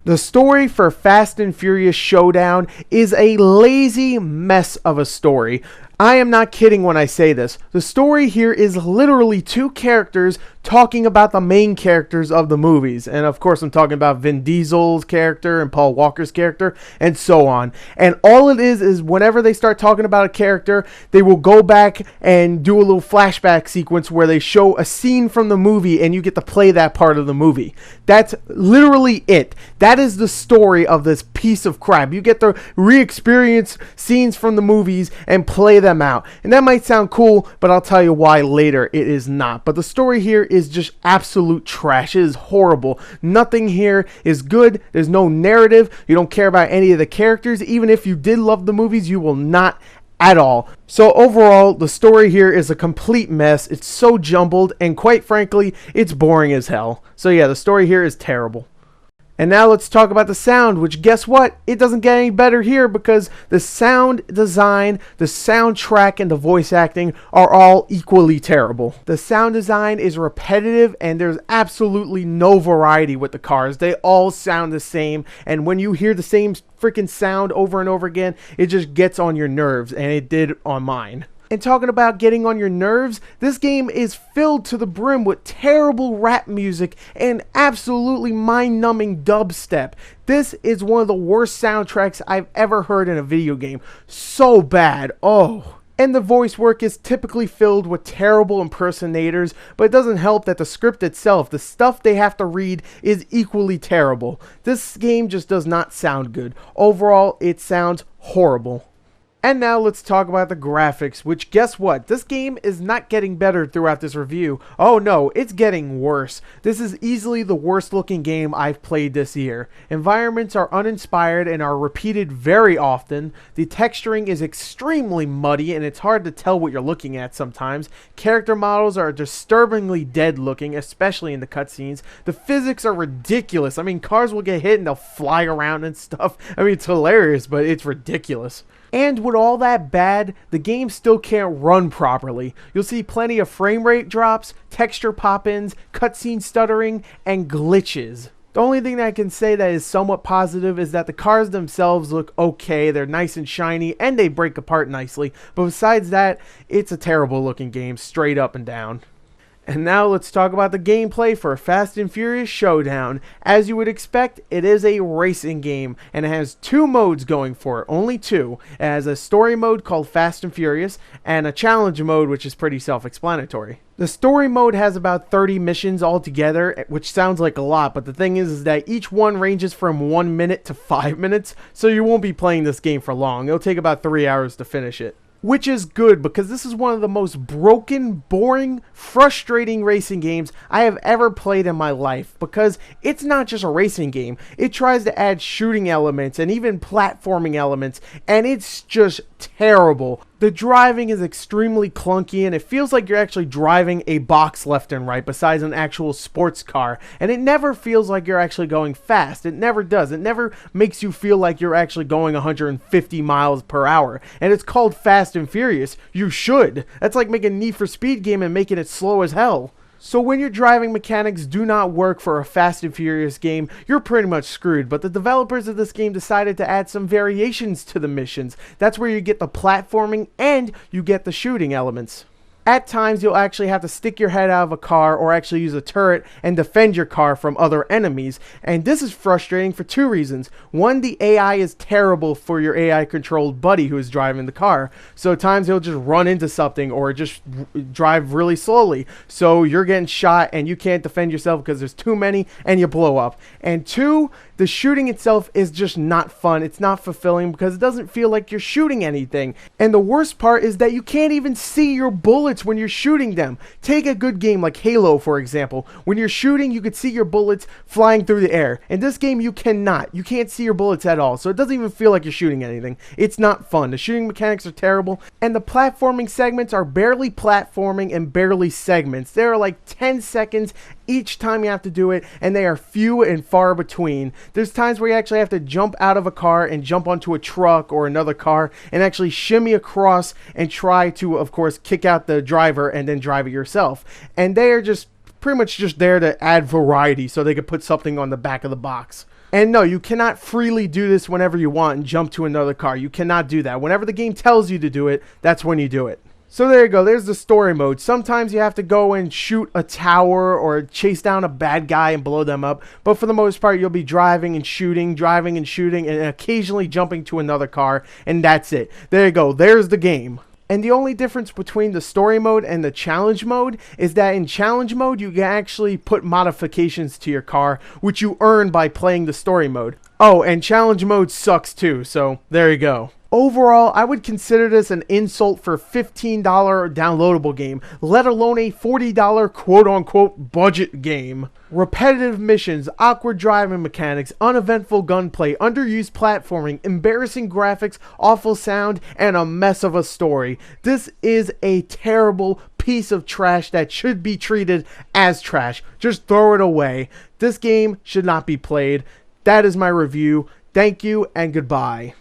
The story for Fast and Furious Showdown is a lazy mess of a story. I am not kidding when I say this. The story here is literally two characters talking about the main characters of the movies. And of course, I'm talking about Vin Diesel's character and Paul Walker's character and so on. And all it is whenever they start talking about a character, they will go back and do a little flashback sequence where they show a scene from the movie and you get to play that part of the movie. That's literally it. That is the story of this piece of crap. You get to re-experience scenes from the movies and play them out. And that might sound cool, but I'll tell you why later. It is not. But the story here is just absolute trash. It is horrible. Nothing here is good. There's no narrative. You don't care about any of the characters. Even if you did love the movies, you will not at all. So overall, the story here is a complete mess. It's so jumbled, and quite frankly, it's boring as hell. So yeah, the story here is terrible. And now let's talk about the sound, which guess what? It doesn't get any better here because the sound design, the soundtrack, and the voice acting are all equally terrible. The sound design is repetitive and there's absolutely no variety with the cars. They all sound the same, and when you hear the same freaking sound over and over again, it just gets on your nerves, and it did on mine. And talking about getting on your nerves, this game is filled to the brim with terrible rap music and absolutely mind-numbing dubstep. This is one of the worst soundtracks I've ever heard in a video game. So bad. Oh. And the voice work is typically filled with terrible impersonators, but it doesn't help that the script itself, the stuff they have to read, is equally terrible. This game just does not sound good. Overall, it sounds horrible. And now let's talk about the graphics, which guess what? This game is not getting better throughout this review. Oh no, it's getting worse. This is easily the worst looking game I've played this year. Environments are uninspired and are repeated very often. The texturing is extremely muddy and it's hard to tell what you're looking at sometimes. Character models are disturbingly dead looking, especially in the cutscenes. The physics are ridiculous. I mean, cars will get hit and they'll fly around and stuff. I mean, it's hilarious, but it's ridiculous. And with all that bad, the game still can't run properly. You'll see plenty of frame rate drops, texture pop-ins, cutscene stuttering, and glitches. The only thing that I can say that is somewhat positive is that the cars themselves look okay, they're nice and shiny, and they break apart nicely. But besides that, it's a terrible looking game, straight up and down. And now let's talk about the gameplay for Fast and Furious Showdown. As you would expect, it is a racing game, and it has two modes going for it, only two. It has a story mode called Fast and Furious, and a challenge mode, which is pretty self-explanatory. The story mode has about 30 missions altogether, which sounds like a lot, but the thing is that each one ranges from 1 minute to 5 minutes, so you won't be playing this game for long. It'll take about 3 hours to finish it. Which is good because this is one of the most broken, boring, frustrating racing games I have ever played in my life, because it's not just a racing game. It tries to add shooting elements and even platforming elements, and it's just terrible. The driving is extremely clunky and it feels like you're actually driving a box left and right besides an actual sports car, and it never feels like you're actually going fast. It never does. It never makes you feel like you're actually going 150 miles per hour, and it's called Fast and Furious. You should. That's like making a Need for Speed game and making it slow as hell. So when your driving mechanics do not work for a Fast and Furious game, you're pretty much screwed. But the developers of this game decided to add some variations to the missions. That's where you get the platforming and you get the shooting elements. At times, you'll actually have to stick your head out of a car or actually use a turret and defend your car from other enemies. And this is frustrating for two reasons. One, the AI is terrible for your AI-controlled buddy who is driving the car. So at times, he'll just run into something or just drive really slowly. So you're getting shot and you can't defend yourself because there's too many and you blow up. And two, the shooting itself is just not fun. It's not fulfilling because it doesn't feel like you're shooting anything. And the worst part is that you can't even see your bullets when you're shooting them. Take a good game like Halo, for example. When you're shooting, you could see your bullets flying through the air. In this game, you cannot. You can't see your bullets at all, so it doesn't even feel like you're shooting anything. It's not fun. The shooting mechanics are terrible, and the platforming segments are barely platforming and barely segments. There are like 10 seconds each time you have to do it, and they are few and far between. There's times where you actually have to jump out of a car and jump onto a truck or another car and actually shimmy across and try to, of course, kick out the driver and then drive it yourself. And they are just pretty much just there to add variety so they could put something on the back of the box. And no, you cannot freely do this whenever you want and jump to another car. You cannot do that. Whenever the game tells you to do it, that's when you do it. So there you go, there's the story mode. Sometimes you have to go and shoot a tower or chase down a bad guy and blow them up. But for the most part, you'll be driving and shooting, and occasionally jumping to another car. And that's it. There you go, there's the game. And the only difference between the story mode and the challenge mode is that in challenge mode, you can actually put modifications to your car, which you earn by playing the story mode. Oh, and challenge mode sucks too, so there you go. Overall, I would consider this an insult for a $15 downloadable game, let alone a $40 quote-unquote budget game. Repetitive missions, awkward driving mechanics, uneventful gunplay, underused platforming, embarrassing graphics, awful sound, and a mess of a story. This is a terrible piece of trash that should be treated as trash. Just throw it away. This game should not be played. That is my review. Thank you and goodbye.